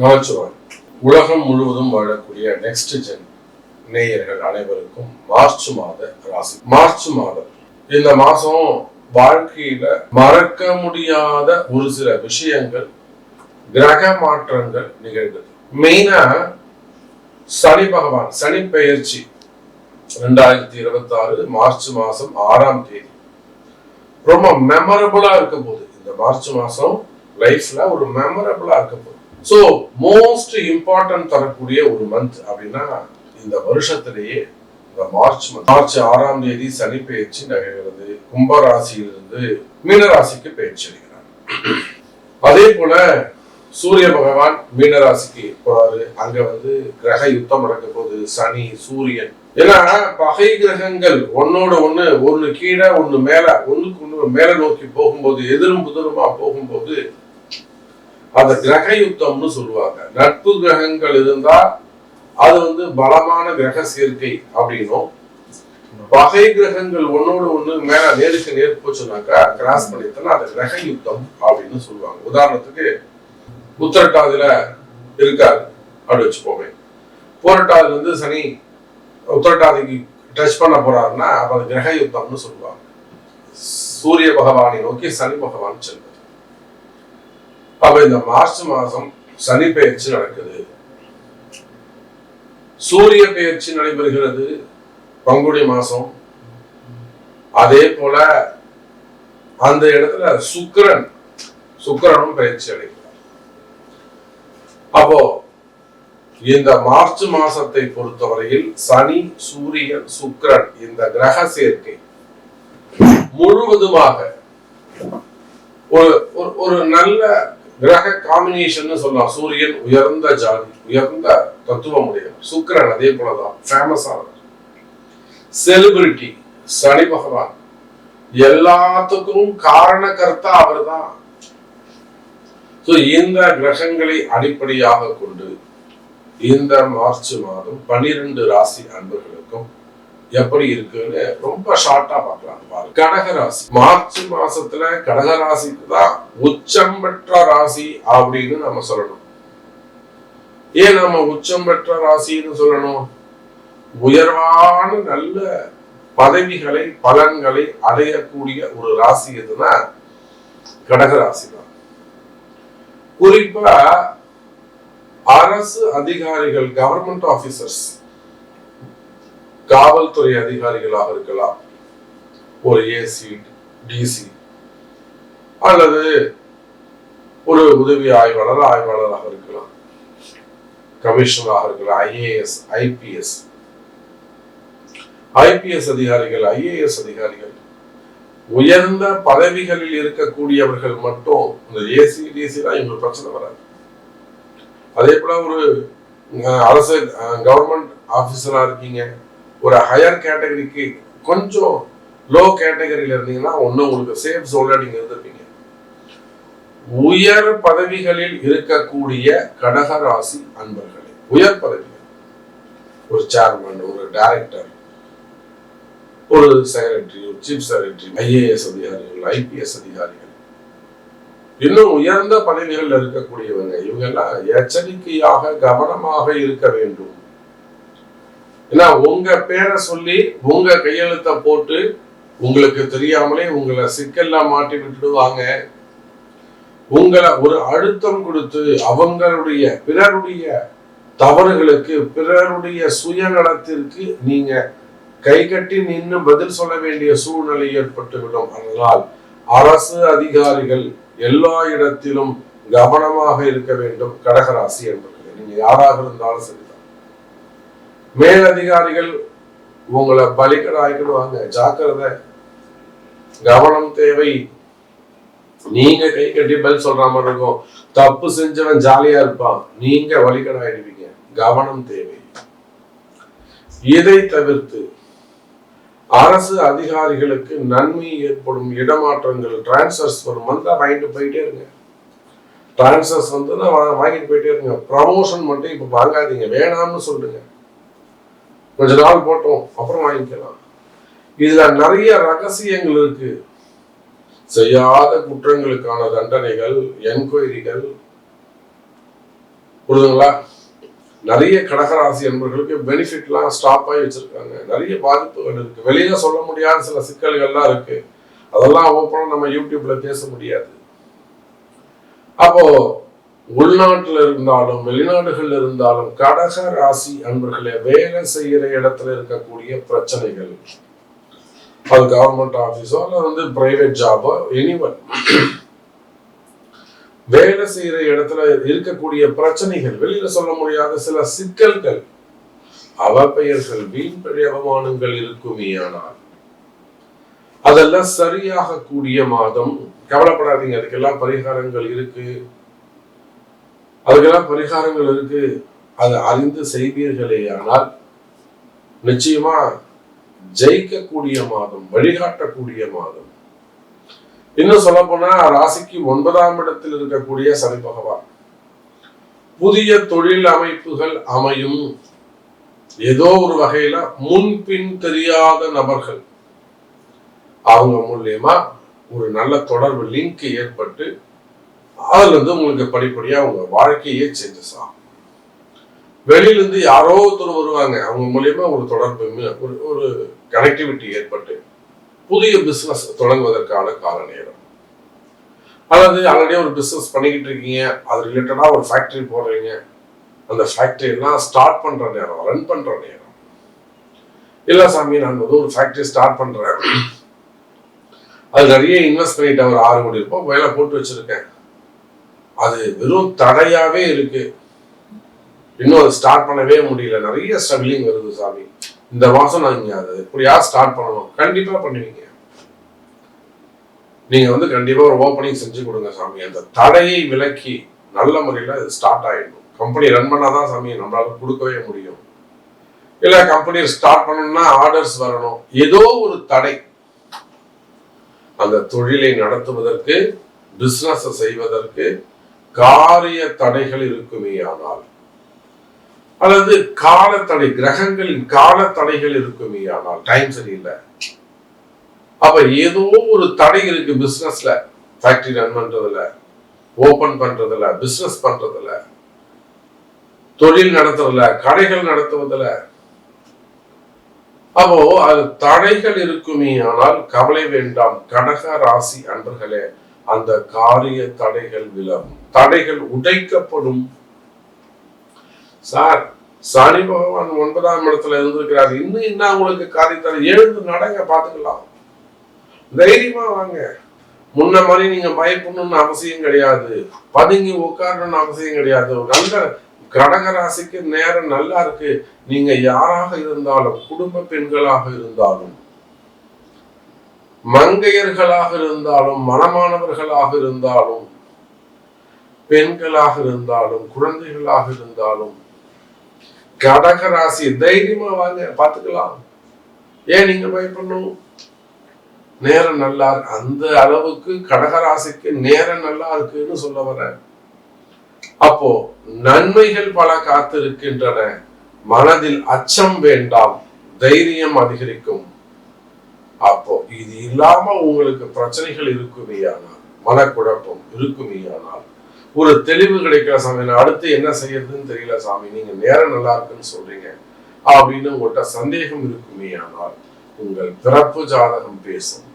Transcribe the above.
நமச்சிவாய். உலகம் முழுவதும் வாழக்கூடிய நெக்ஸ்ட் ஜென் நேயர்கள் அனைவருக்கும் மார்ச் மாத ராசி. மார்ச் மாதம், இந்த மாசம் வாழ்க்கையில மறக்க முடியாத ஒரு சில விஷயங்கள், கிரக மாற்றங்கள் நிகழ்ந்தது. மெயினா சனி பகவான், சனி பெயர்ச்சி 2026 மார்ச் மாசம் 6ஆம் தேதி ரொம்ப மெமரபிளா இருக்க போகுது. இந்த மார்ச் மாசம் லைஃப்ல ஒரு மெமரபிளா இருக்க போகுது. சோ மோஸ்ட் இம்பார்ட்டன்ட் தரக்கூடிய ஒரு மந்த் அப்படின்னா இந்த வருஷத்திலேயே இந்த மார்ச் 6ஆம் தேதி சனி பெயர்ச்சி நிகழ்கிறது. கும்பராசியிலிருந்து மீனராசிக்கு பெயர்ச்சி அடைகிறார். அதே போல சூரிய பகவான் மீனராசிக்கு போறாரு. அங்க கிரக யுத்தம் நடக்க போகுது. சனி, சூரியன், ஏன்னா பகை கிரகங்கள் ஒன்னோட ஒண்ணு கீழே ஒண்ணு மேல, ஒண்ணுக்கு ஒண்ணு மேல நோக்கி போகும்போது, எதிரும் புதிருமா போகும்போது அந்த கிரக யுத்தம்னு சொல்லுவாங்க. நட்பு கிரகங்கள் இருந்தா அது பலமான கிரக சேர்க்கை அப்படின்னும், பகை கிரகங்கள் ஒன்னோட ஒண்ணு மேல நேருக்கு நேர் போச்சுனாக்கா கிராஸ் பண்ணிட்டோம்னா அது கிரக யுத்தம் அப்படின்னு சொல்லுவாங்க. உதாரணத்துக்கு உத்திரட்டாதில இருக்காரு அப்படி வச்சுப்போமே. போராட்டாதுல சனி உத்திரட்டாதிக்கு டச் பண்ண போறாருன்னா அப்ப அது கிரக யுத்தம்னு சொல்லுவாங்க. சூரிய பகவானை நோக்கி சனி பகவான் செல்வது. அப்ப இந்த மார்ச் மாசம் சனி பெயர்ச்சி நடக்குது. சூரிய பெயர்ச்சி நடைபெறுகிறது பங்குனி மாசம். அதே போல அந்த இடத்துல சுக்கிரனும் பெயர்ச்சி அடைகிறார். அப்போ இந்த மார்ச் மாசத்தை பொறுத்தவரையில் சனி, சூரியன், சுக்கிரன் இந்த கிரக சேர்க்கை முழுவதுமாக ஒரு நல்ல கிரக காம்பினேஷன் சொல்லலாம். சூரியன் உயர்ந்த ஜாதி, உயர்ந்த தத்துவம் உடையவர். சுக்கிரன் அதே போலதான் ஃபேமஸ் ஆனவர். செலிபிரிட்டி சனி பகவான், எல்லாத்துக்கும் காரணகர்த்தா அவர் தான். இந்த கிரகங்களை அடிப்படையாக கொண்டு இந்த மார்ச் மாதம் 12 ராசி அன்பர்களுக்கும் எப்படி இருக்குன்னு ரொம்ப ஷார்ட்டா பார்க்கலாம். கடகராசி மார்ச் மாசத்துல கடகராசிக்கு தான் உச்சம் பெற்ற ராசி அப்படின்னு நம்ம சொல்லணும். ஏன் நம்ம உச்சம் பெற்ற ராசின்னு சொல்லணும்? உயர்வான நல்ல பதவிகளை, பலன்களை அடையக்கூடிய ஒரு ராசி எதுனா கடகராசி தான். குறிப்பா அரசு அதிகாரிகள், கவர்மெண்ட் ஆபீசர்ஸ், காவல்துறை அதிகாரிகளாக இருக்கலாம், ஒரு ஏசி, டிசி, அல்லது ஒரு உதவி ஆய்வாளராக இருக்கலாம், கமிஷனராக இருக்கலாம், ஐஏஎஸ், ஐபிஎஸ் அதிகாரிகள், ஐஏஎஸ் அதிகாரிகள், உயர்ந்த பதவிகளில் இருக்கக்கூடியவர்கள் மட்டும் இந்த ஏசி, டிசி தான் இவங்களுக்கு பிரச்சனை வராது. அதே போல ஒரு அரசு கவர்மெண்ட் ஆபீசரா இருக்கீங்க, ஒரு ஹையர் கேட்டகரிக்கு கொஞ்சம் லோ கேட்டகரியில இருந்தீங்கன்னா உங்களுக்கு சேஃப் ஜோன்ல நீங்க இருந்திருப்பீங்க. உயர் பதவிகளில் இருக்கக்கூடிய கடகராசி அன்பர்களே, உயர் பதவிகள், ஒரு சேர்மன், ஒரு டைரக்டர், ஒரு செக்ரட்டரி, ஒரு சீஃப் செக்ரட்டரி, ஐஏஎஸ் அதிகாரிகள், ஐபிஎஸ் அதிகாரிகள், இன்னும் உயர்ந்த பதவிகள் இருக்கக்கூடியவங்க, இவங்க எல்லாம் எச்சரிக்கையாக கவனமாக இருக்க வேண்டும். ஏன்னா உங்க பேரை சொல்லி உங்க கையெழுத்த போட்டு உங்களுக்கு தெரியாமலே உங்களை சிக்கல்ல மாட்டி விட்டுடுவாங்க. உங்களை ஒரு அழுத்தம் கொடுத்து அவங்களுடைய பிறருடைய தவறுகளுக்கு, பிறருடைய சுயநலத்திற்கு நீங்க கை கட்டி நின்று பதில் சொல்ல வேண்டிய சூழ்நிலை ஏற்பட்டுவிடும். அதனால் அரசு அதிகாரிகள் எல்லா இடத்திலும் கவனமாக இருக்க வேண்டும். கடகராசி என்பது நீங்க யாராக இருந்தாலும் சரிதான். மேலதிகாரிகள் உங்களை பலிகடாய்க்கிடுவாங்க, ஜாக்கிரதை, கவனம் தேவை. நீங்க கை கட்டி பதில் சொல்ற மாதிரி இருக்கும். தப்பு செஞ்சவன் ஜாலியா இருப்பான், நீங்க வலிகடாயிடுவீங்க. கவனம் தேவை. இதை தவிர்த்து அரசு அதிகாரிகளுக்கு நன்மை ஏற்படும் இடமாற்றங்கள், டிரான்ஸ்ஃபர்ஸ் வரும், வந்தா வாங்கிட்டு போயிட்டே இருங்க. டிரான்ஸ்ஃபர்ஸ் வாங்கிட்டு போயிட்டே இருங்க. ப்ரமோஷன் மட்டும் இப்ப வாங்காதீங்க, வேணாம்னு சொல்லுங்க. கொஞ்ச நாள் போட்டோம் அப்புறம் வாங்கிக்கலாம். இதுல நிறைய ரகசியங்கள் இருக்கு. செய்யாத குற்றங்களுக்கான தண்டனைகள், என்கொயரிகள், ஒரு புரியுதுங்களா? நிறைய கடகராசி என்பவர்களுக்கு பெனிஃபிட்லாம் ஸ்டாப் ஆகி வச்சிருக்காங்க. நிறைய பாதிப்புகள் இருக்கு. வெளியில சொல்ல முடியாத சில சிக்கல்கள்லாம் இருக்கு. அதெல்லாம் ஓப்பனா நம்ம யூடியூப்ல பேச முடியாது. அப்போ உள்நாட்டுல இருந்தாலும் வெளிநாடுகள்ல இருந்தாலும் கடக ராசி அன்பர்களே, வேலை செய்யற இடத்துல இருக்கக்கூடிய பிரச்சனைகள், அது கவர்மெண்ட் ஆபீஸோ அல்ல பிரைவேட் ஜாபோ, எனிவன் வேலை செய்யற இடத்துல இருக்கக்கூடிய பிரச்சனைகள், வெளியில சொல்ல முடியாத சில சிக்கல்கள், அவப்பெயர்கள், வீண்பழி அவமானங்கள் இருக்குமே. ஆனால் அதெல்லாம் சரியாக கூடிய மாதம். கவலைப்படாதீங்க, அதுக்கெல்லாம் பரிகாரங்கள் இருக்கு. அதுக்கெல்லாம் பரிகாரங்கள் இருக்கு. அதை அறிந்து செய்வீர்களே ஆனால் நிச்சயமா ஜெயிக்கக்கூடிய மாதம், வழிகாட்டக்கூடிய மாதம். இன்னும் சொல்ல போனா ராசிக்கு 9ஆம் இடத்தில் இருக்கக்கூடிய சனி பகவான் புதிய தொழில் அமைப்புகள் அமையும். ஏதோ ஒரு வகையில முன்பின் தெரியாத நபர்கள் அவங்க மூலியமா ஒரு நல்ல தொடர்பு, லிங்க் ஏற்பட்டு அதுல இருந்து உங்களுக்கு படிப்படியா உங்க வாழ்க்கையே சேஞ்சஸ் ஆகும். வெளியில இருந்து யாரோ ஒருத்தர் வருவாங்க, அவங்க மூலியமா ஒரு தொடர்பு, ஒரு கனெக்டிவிட்டி ஏற்பட்டு புதிய பிசினஸ் தொடங்குவதற்கான கால நேரம். அல்லது ஆல்ரெடி ஒரு பிசினஸ் பண்ணிக்கிட்டு இருக்கீங்க, அது ரிலேட்டடா ஒரு ஃபேக்டரி போடுறீங்க, அந்த ஃபேக்டரி எல்லாம் ஸ்டார்ட் பண்ற நேரம், ரன் பண்ற நேரம். இல்ல சாமி, நான் ஒரு ஃபேக்டரி ஸ்டார்ட் பண்றேன், அது நிறைய இன்வெஸ்ட் பண்ணிட்டு ஒரு 6 கோடி ரூபாய் வேலை போட்டு வச்சிருக்கேன், அது வெறும் தடையாவே இருக்கு, இன்னும் அது ஸ்டார்ட் பண்ணவே முடியல, நிறைய ஸ்ட்ரகிளிங் வருது சாமி, இந்த மாசம் நான் இங்க அதை எப்படியா ஸ்டார்ட் பண்ணணும். கண்டிப்பா பண்ணுவீங்க. நீங்க கண்டிப்பா ஒரு ஓப்பனிங் செஞ்சு கொடுங்க சாமி. அந்த தடையை விலக்கி நல்ல முறையில அது ஸ்டார்ட் ஆயிடும். கம்பெனி ரன் பண்ணாதான் சாமி நம்மளால கொடுக்கவே முடியும். இல்ல கம்பெனி ஸ்டார்ட் பண்ணணும்னா ஆர்டர்ஸ் வரணும். ஏதோ ஒரு தடை அந்த தொழிலை நடத்துவதற்கு, பிசினஸ் செய்வதற்கு காரிய தடைகள் இருக்குமே. ஆனால் அல்லது கால தடை, கிரகங்களின் கால தடைகள் இருக்குமே. ஆனால் டைம் சரியில்லை, அப்ப ஏதோ ஒரு தடை இருக்கு பிசினஸ்ல, ஃபேக்டரி ரன் பண்றதுல, ஓபன் பண்றதுல, பிசினஸ் பண்றதுல, தொழில் நடத்துறதுல, கடைகள் நடத்துவதில். அப்போ அது தடைகள் இருக்குமே. ஆனால் கவலை வேண்டாம் கடக ராசி அன்பர்களே, அந்த காரிய தடைகள் விலகும், தடைகள் உடைக்கப்படும். சார், சனி பகவான் 9ஆம் இடத்துல இருந்திருக்கிறார், இன்னும் என்ன உங்களுக்கு காரியத்தடை? எழுந்து நடங்க, பாத்துக்கலாம், தைரியமா வாங்க. முன்ன மாதிரி நீங்க பயப்படணும்னு அவசியம் கிடையாது, பதுங்கி உட்காரணும்னு அவசியம் கிடையாது. நல்ல கடகராசிக்கு நேரம் நல்லா இருக்கு. நீங்க யாராக இருந்தாலும், குடும்ப பெண்களாக இருந்தாலும், மங்கையர்களாக இருந்தாலும், மனமானவர்களாக இருந்தாலும், பெண்களாக இருந்தாலும், குழந்தைகளாக இருந்தாலும், கடகராசி தைரியமா வாங்க, பாத்துக்கலாம். ஏன் நீங்க பயப்படணும்? நேரம் நல்லா இருக்கு. அந்த அளவுக்கு கடகராசிக்கு நேரம் நல்லா இருக்குன்னு சொல்ல வர. அப்போ நன்மைகள் பல காத்திருக்கின்றன. மனதில் அச்சம் வேண்டாம், தைரியம் அதிகரிக்கும். அப்போ இது இல்லாம உங்களுக்கு பிரச்சனைகள் இருக்குமேயானால், மனக்குழப்பம் இருக்குமேயானால், ஒரு தெளிவு கிடைக்கல சாமி, நான் அடுத்து என்ன செய்யறதுன்னு தெரியல சாமி, நீங்க நேரம் நல்லா இருக்குன்னு சொல்றீங்க அப்படின்னு உங்கள்கிட்ட சந்தேகம் இருக்குமேயானால், உங்கள் பிறப்பு ஜாதகம் பேசும்.